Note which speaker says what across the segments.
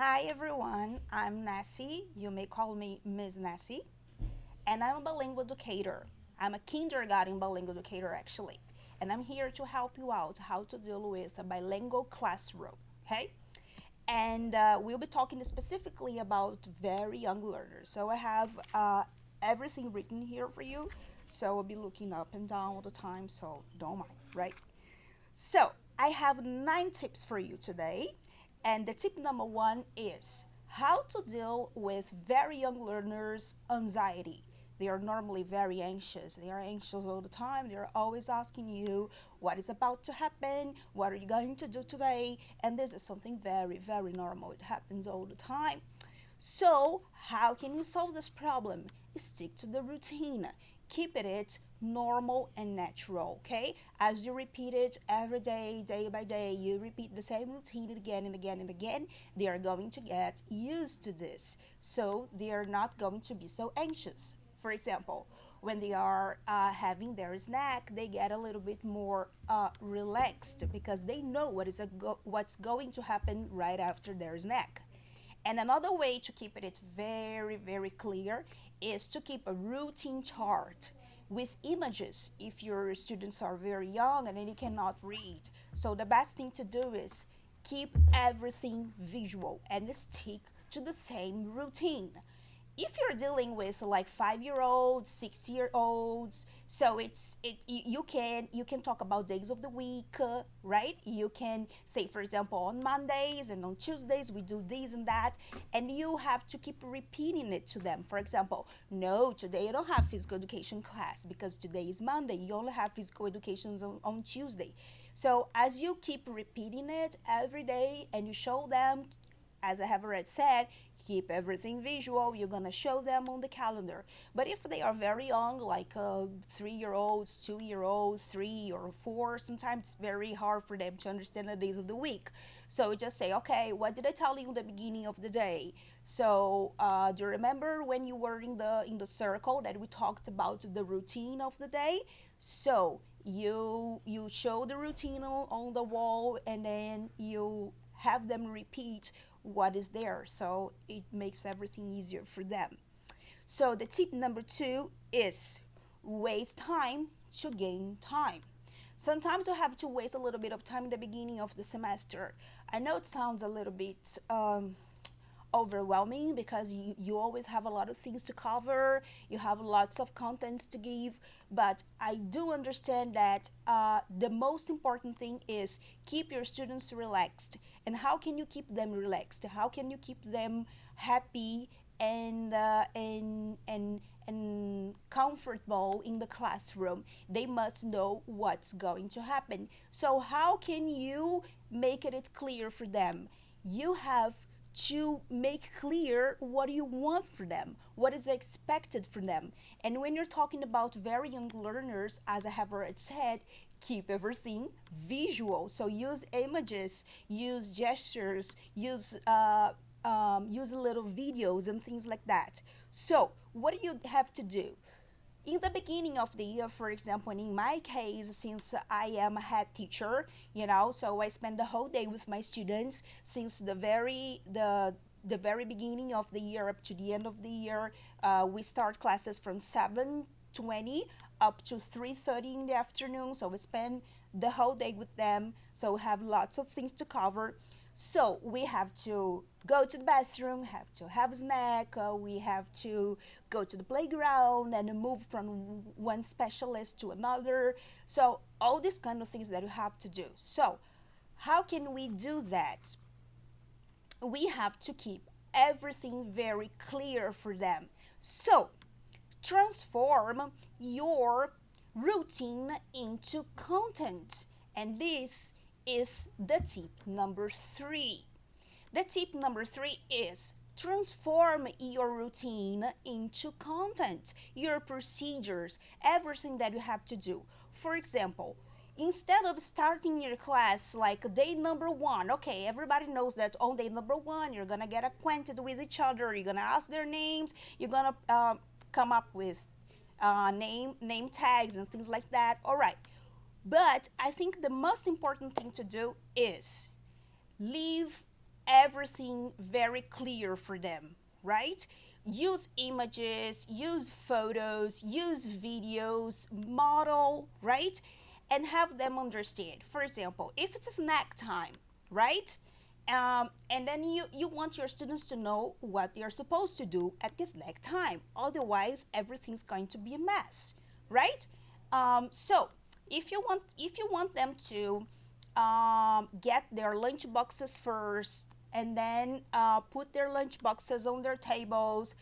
Speaker 1: Hi everyone, I'm Nessie. You may call me Ms. Nessie, and I'm a bilingual educator. I'm a kindergarten bilingual educator actually, and I'm here to help you out how to deal with a bilingual classroom. Okay, and we'll be talking specifically about very young learners. So I have everything written here for you. So I'll be looking up and down all the time. So don't mind, right? So, I have 9 tips for you today. And the tip number one is how to deal with very young learners' anxiety. They are normally very anxious. They are anxious all the time. They're always asking you what is about to happen, what are you going to do today? And this is something very, very normal. It happens all the time. So, how can you solve this problem? Stick to the routine. Keep it normal and natural, okay? As you repeat it every day, day by day, you repeat the same routine again and again and again, they are going to get used to this. So, they are not going to be so anxious. For example, when they are having their snack, they get a little bit more relaxed because they know what's going to happen right after their snack. And another way to keep it very, very clear is to keep a routine chart with images if your students are very young and they cannot read. So the best thing to do is keep everything visual and stick to the same routine. If you're dealing with like 5 year olds, 6 year olds, so you can talk about days of the week, right? You can say, for example, on Mondays and on Tuesdays we do this and that, and you have to keep repeating it to them. For example, no, today you don't have physical education class because today is Monday. You only have physical education on Tuesday. So as you keep repeating it every day and you show them, as I have already said, keep everything visual. You're gonna show them on the calendar. But if they are very young, like 3 year olds, 2 year olds, 3 or 4, sometimes it's very hard for them to understand the days of the week. So just say, okay, what did I tell you in the beginning of the day? So do you remember when you were in the circle that we talked about the routine of the day? So you show the routine on the wall, and then you have them repeat what is there, so it makes everything easier for them. So the tip number two is waste time to gain time. Sometimes you have to waste a little bit of time in the beginning of the semester. I know it sounds a little bit overwhelming because you always have a lot of things to cover, you have lots of contents to give, but I do understand that the most important thing is keep your students relaxed. And how can you keep them relaxed? How can you keep them happy and comfortable in the classroom? They must know what's going to happen. So how can you make it clear for them? You have to make clear what you want for them, what is expected from them. And when you're talking about very young learners, as I have already said, keep everything visual. So use images, use gestures, use little videos and things like that. So what do you have to do? In the beginning of the year, for example, and in my case, since I am a head teacher, so I spend the whole day with my students since the very beginning of the year up to the end of the year. We start classes from 7:20 up to 3:30 in the afternoon. So we spend the whole day with them. So we have lots of things to cover. So we have to go to the bathroom, have to have a snack, we have to go to the playground and move from one specialist to another. So all these kind of things that you have to do. So how can we do that? We have to keep everything very clear for them. So transform your routine into content. And this is the tip number three. The tip number three is transform your routine into content, your procedures, everything that you have to do. For example, instead of starting your class like day number one, okay, everybody knows that on day number one you're gonna get acquainted with each other, you're gonna ask their names, you're gonna come up with name tags and things like that. All right, but I think the most important thing to do is leave everything very clear for them, right? Use images, use photos, use videos, model, right? And have them understand. For example, if it's a snack time, right? And then you want your students to know what they are supposed to do at this snack time. Otherwise, everything's going to be a mess, right? So if you want them to get their lunch boxes first, and then put their lunch boxes on their tables.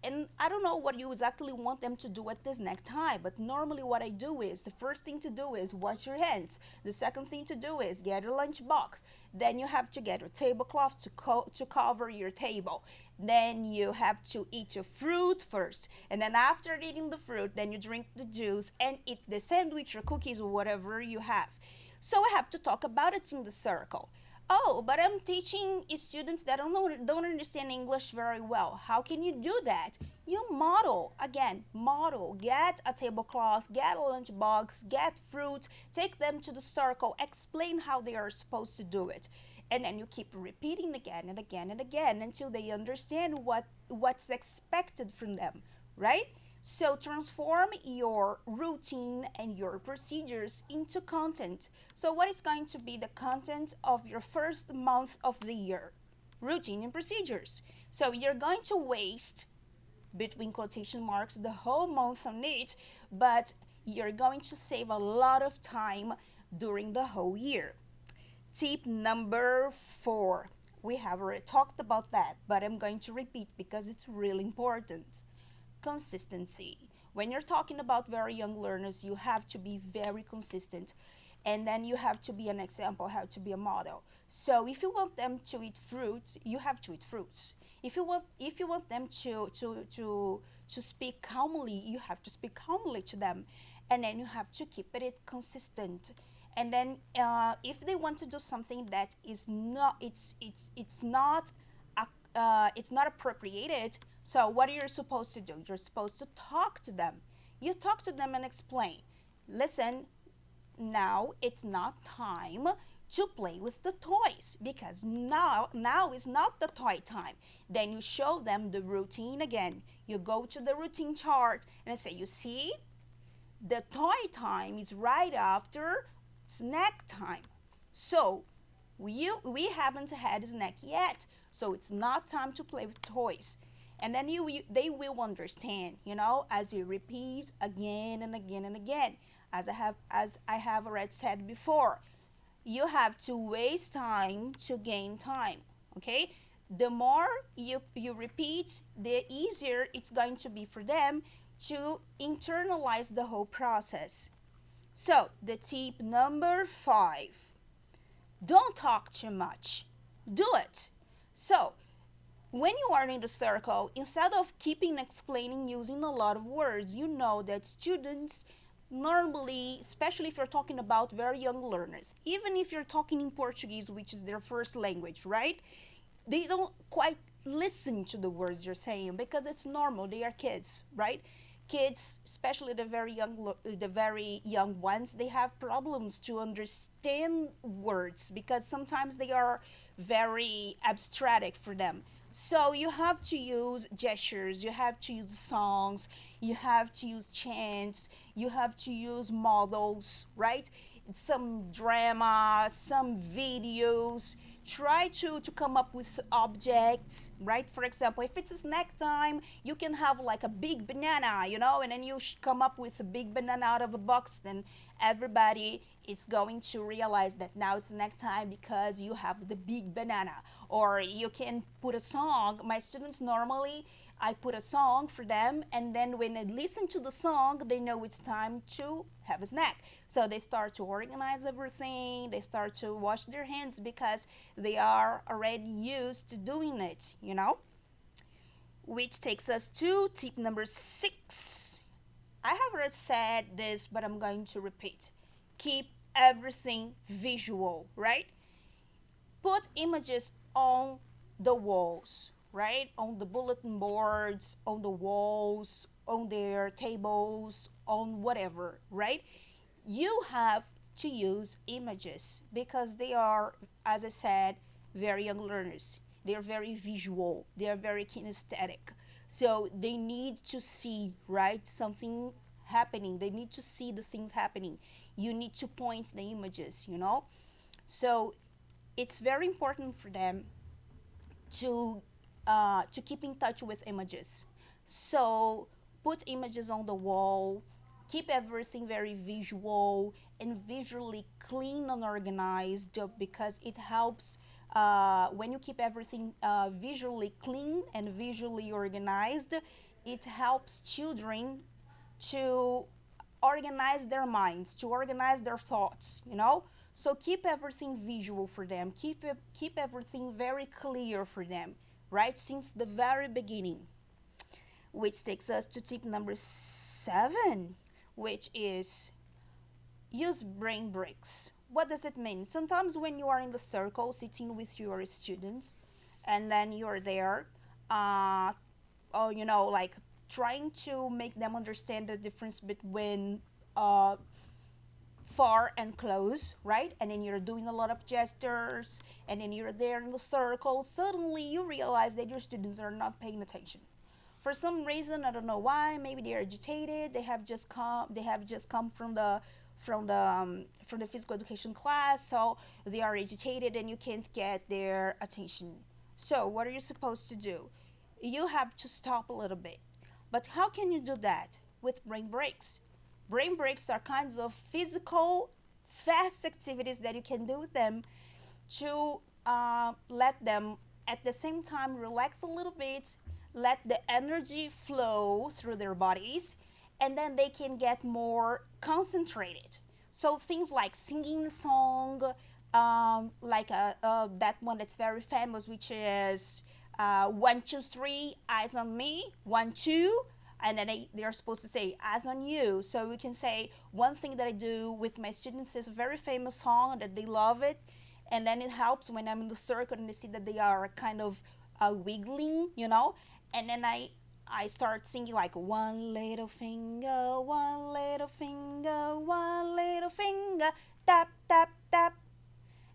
Speaker 1: And I don't know what you exactly want them to do at this next time, but normally what I do is the first thing to do is wash your hands. The second thing to do is get a lunch box. Then you have to get a tablecloth to cover your table. Then you have to eat your fruit first. And then after eating the fruit, then you drink the juice and eat the sandwich or cookies or whatever you have. So I have to talk about it in the circle. Oh, but I'm teaching students that don't understand English very well. How can you do that? You model. Again, model. Get a tablecloth, get a lunchbox, get fruit, take them to the circle, explain how they are supposed to do it. And then you keep repeating again and again and again until they understand what's expected from them, right? So transform your routine and your procedures into content. So what is going to be the content of your first month of the year? Routine and procedures. So you're going to waste, between quotation marks, the whole month on it, but you're going to save a lot of time during the whole year. Tip number 4. We have already talked about that, but I'm going to repeat because it's really important. Consistency. When you're talking about very young learners, you have to be very consistent, and then you have to be an example, have to be a model. So if you want them to eat fruit, you have to eat fruits. If you want them to speak calmly, you have to speak calmly to them, and then you have to keep it consistent. And then if they want to do something that is not it's not appropriated, so what are you supposed to do? You're supposed to talk to them. You talk to them and explain. Listen, now it's not time to play with the toys, because now is not the toy time. Then you show them the routine again. You go to the routine chart and say, you see, the toy time is right after snack time. So we haven't had a snack yet, so it's not time to play with toys. And then they will understand, as you repeat again and again and again. As I have already said before, you have to waste time to gain time. Okay? The more you repeat, the easier it's going to be for them to internalize the whole process. So, the tip number 5. Don't talk too much. Do it. So, when you are in the circle, instead of keeping explaining using a lot of words, you know that students normally, especially if you're talking about very young learners, even if you're talking in Portuguese, which is their first language, right? They don't quite listen to the words you're saying because it's normal. They are kids, right? Kids, especially the very young ones, they have problems to understand words because sometimes they are very abstract for them. So you have to use gestures, you have to use songs, you have to use chants, you have to use models, right? Some drama, some videos. Try to come up with objects, right? For example, if it's a snack time, you can have like a big banana, and then you come up with a big banana out of a box. Then everybody is going to realize that now it's snack time because you have the big banana. Or you can put a song. My students normally, I put a song for them, and then when they listen to the song, they know it's time to have a snack. So they start to organize everything, they start to wash their hands because they are already used to doing it, Which takes us to tip number 6. I have already said this, but I'm going to repeat. Keep everything visual, right? Put images on the walls, right? On the bulletin boards, on the walls, on their tables, on whatever, right? You have to use images because they are, as I said, very young learners. They're very visual, they're very kinesthetic. So they need to see, right, something happening. They need to see the things happening. You need to point the images, you know? So it's very important for them to keep in touch with images. So put images on the wall, keep everything very visual and visually clean and organized, because it helps when you keep everything visually clean and visually organized. It helps children to organize their minds, to organize their thoughts, you know? So keep everything visual for them. Keep everything very clear for them, right? Since the very beginning. Which takes us to tip number 7, which is use brain breaks. What does it mean? Sometimes when you are in the circle sitting with your students and then you're there, or like trying to make them understand the difference between far and close, right? And then you're doing a lot of gestures, and then you're there in the circle. Suddenly you realize that your students are not paying attention. For some reason, I don't know why. Maybe they're agitated. They have just come. They have just come from the physical education class, so they are agitated, and you can't get their attention. So what are you supposed to do? You have to stop a little bit. But how can you do that? With brain breaks. Brain breaks are kinds of physical, fast activities that you can do with them to let them at the same time relax a little bit, let the energy flow through their bodies, and then they can get more concentrated. So things like singing a song, like that one that's very famous, which is 1, 2, 3, eyes on me, 1, 2, and then they're supposed to say eyes on you. So we can say one thing that I do with my students is a very famous song that they love it, and then it helps when I'm in the circle and they see that they are kind of wiggling, and then I start singing like one little finger, one little finger, one little finger, tap tap tap,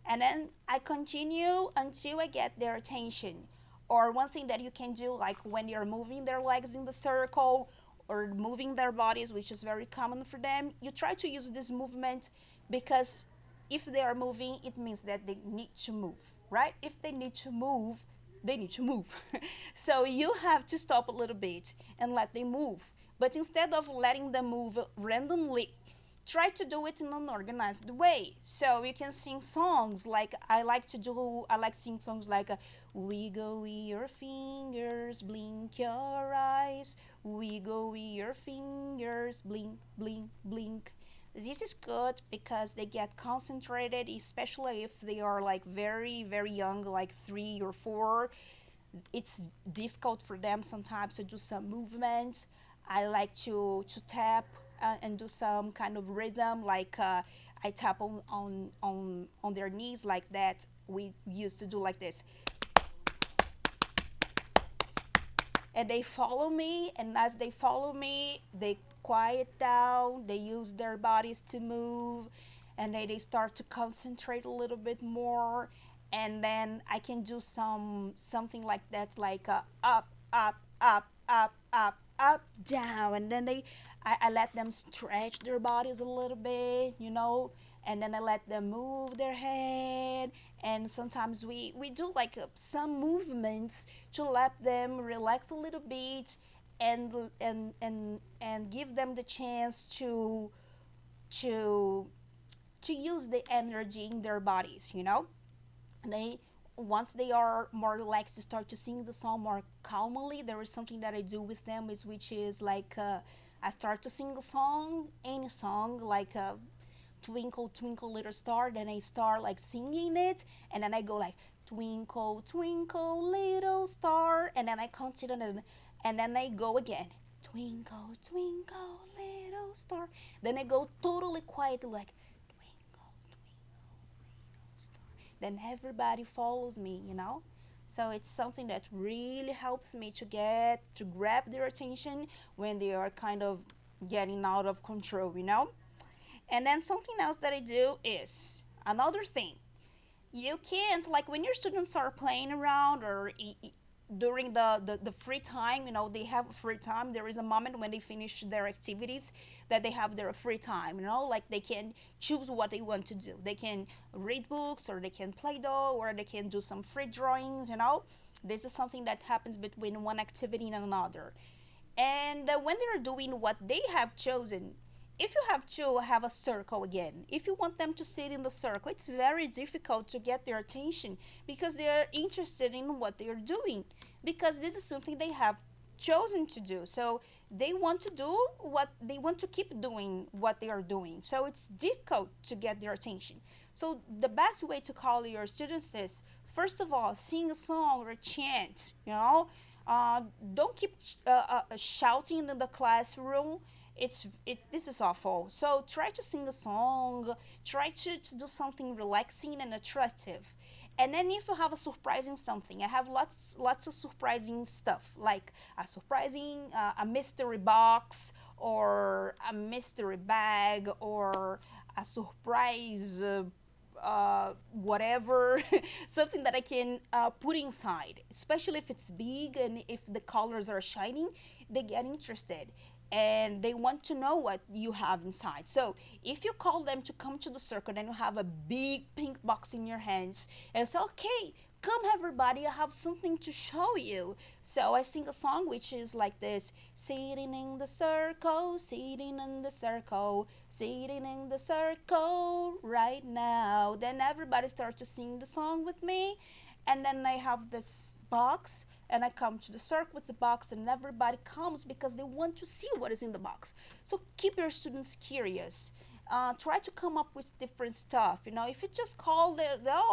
Speaker 1: and then I continue until I get their attention. Or one thing that you can do, like when you're moving their legs in the circle or moving their bodies, which is very common for them, you try to use this movement, because if they are moving, it means that they need to move, right? If they need to move, they need to move. So you have to stop a little bit and let them move. But instead of letting them move randomly, try to do it in an organized way. So you can sing songs like I like to sing songs like wiggle your fingers, blink your eyes, wiggle your fingers, blink, blink, blink. This is good because they get concentrated, especially if they are like very, very young, like 3 or 4. It's difficult for them sometimes to do some movements. I like to tap and do some kind of rhythm, like I tap on their knees like that. We used to do like this. And they follow me, and as they follow me, they quiet down, they use their bodies to move, and then they start to concentrate a little bit more. And then I can do something like that, like up, up, up, up, up, up, down, and then I let them stretch their bodies a little bit, and then I let them move their head. And sometimes we do like some movements to let them relax a little bit, and give them the chance to to use the energy in their bodies. They Once they are more relaxed, to start to sing the song more calmly. There is something that I do with them, which is like I start to sing a song, any song, like Twinkle Twinkle Little Star. Then I start like singing it, and then I go like Twinkle Twinkle Little Star, and then I continue, and then I go again, Twinkle Twinkle Little Star. Then I go totally quiet, like Twinkle Twinkle Star. Then everybody follows me. So it's something that really helps me to grab their attention when they are kind of getting out of control. And then something else that I do is another thing. You can't, like, when your students are playing around or during the free time, they have free time. There is a moment when they finish their activities that they have their free time, like they can choose what they want to do. They can read books, or they can play doh, or they can do some free drawings. This is something that happens between one activity and another. And when they're doing what they have chosen, if you have to have a circle again, if you want them to sit in the circle, it's very difficult to get their attention because they are interested in what they are doing, because this is something they have chosen to do. So they want to do what they want to keep doing what they are doing. So it's difficult to get their attention. So the best way to call your students is, first of all, sing a song or chant. Don't keep shouting in the classroom. This is awful. So try to sing a song. Try to do something relaxing and attractive. And then if you have a surprising something, I have lots of surprising stuff, like a mystery box, or a mystery bag, or a surprise whatever, something that I can put inside, especially if it's big and if the colors are shining. They get interested and they want to know what you have inside. So if you call them to come to the circle, then you have a big pink box in your hands and say, okay, come everybody, I have something to show you. So I sing a song which is like this: sitting in the circle, sitting in the circle, sitting in the circle right now. Then everybody starts to sing the song with me, and then I have this box and I come to the circle with the box, and everybody comes because they want to see what is in the box. So keep your students curious. Try to come up with different stuff. If you just call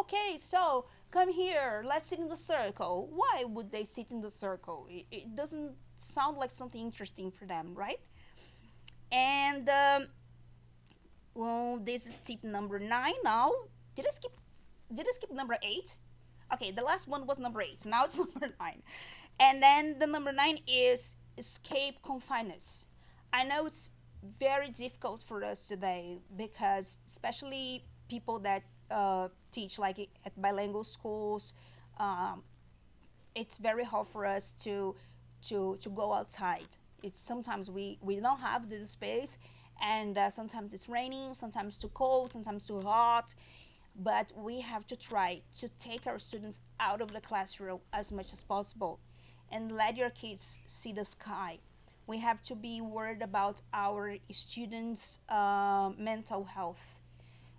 Speaker 1: okay, so come here, let's sit in the circle. Why would they sit in the circle? It doesn't sound like something interesting for them, right? And well, this is tip number 9 now. Did I skip? Did I skip number 8? Okay, the last one was number 8. Now it's number 9. And then the number 9 is escape confiners. I know it's very difficult for us today because, especially people that teach like at bilingual schools, um, it's very hard for us to go outside. It's sometimes we don't have the space, and sometimes it's raining, sometimes too cold, sometimes too hot. But we have to try to take our students out of the classroom as much as possible and let your kids see the sky. We have to be worried about our students' mental health,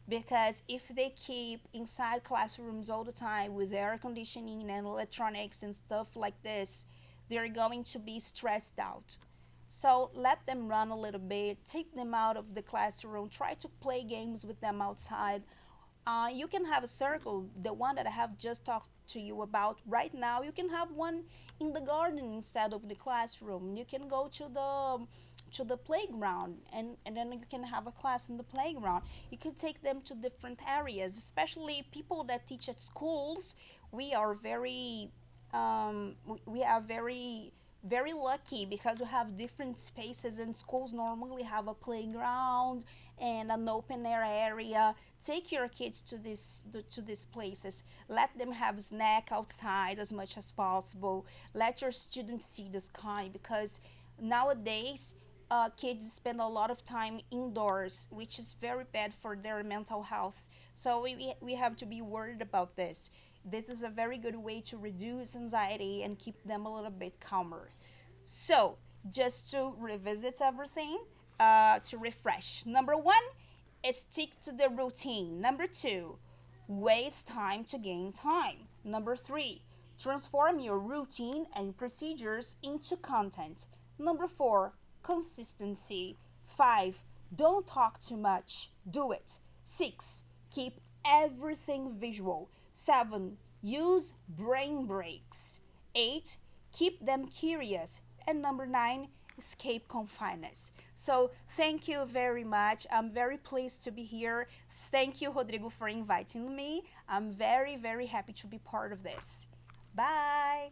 Speaker 1: because if they keep inside classrooms all the time with air conditioning and electronics and stuff like this, they're going to be stressed out. So let them run a little bit, take them out of the classroom, try to play games with them outside. You can have a circle, the one that I have just talked to you about right now. You can have one in the garden instead of the classroom. You can go to the playground, and then you can have a class in the playground. You can take them to different areas, especially people that teach at schools. We are very we are very lucky because we have different spaces, and schools normally have a playground and an open air area. Take your kids to these places. Let them have snack outside as much as possible. Let your students see the sky, because nowadays kids spend a lot of time indoors, which is very bad for their mental health. So we have to be worried about this. This is a very good way to reduce anxiety and keep them a little bit calmer. So, just to revisit everything, to refresh. Number 1 is stick to the routine. Number 2, waste time to gain time. Number 3, transform your routine and procedures into content. Number 4, consistency. 5, don't talk too much, do it. 6, keep everything visual. 7, use brain breaks. 8, keep them curious. And number 9, escape confiners. So thank you very much. I'm very pleased to be here. Thank you, Rodrigo, for inviting me. I'm very, very happy to be part of this. Bye.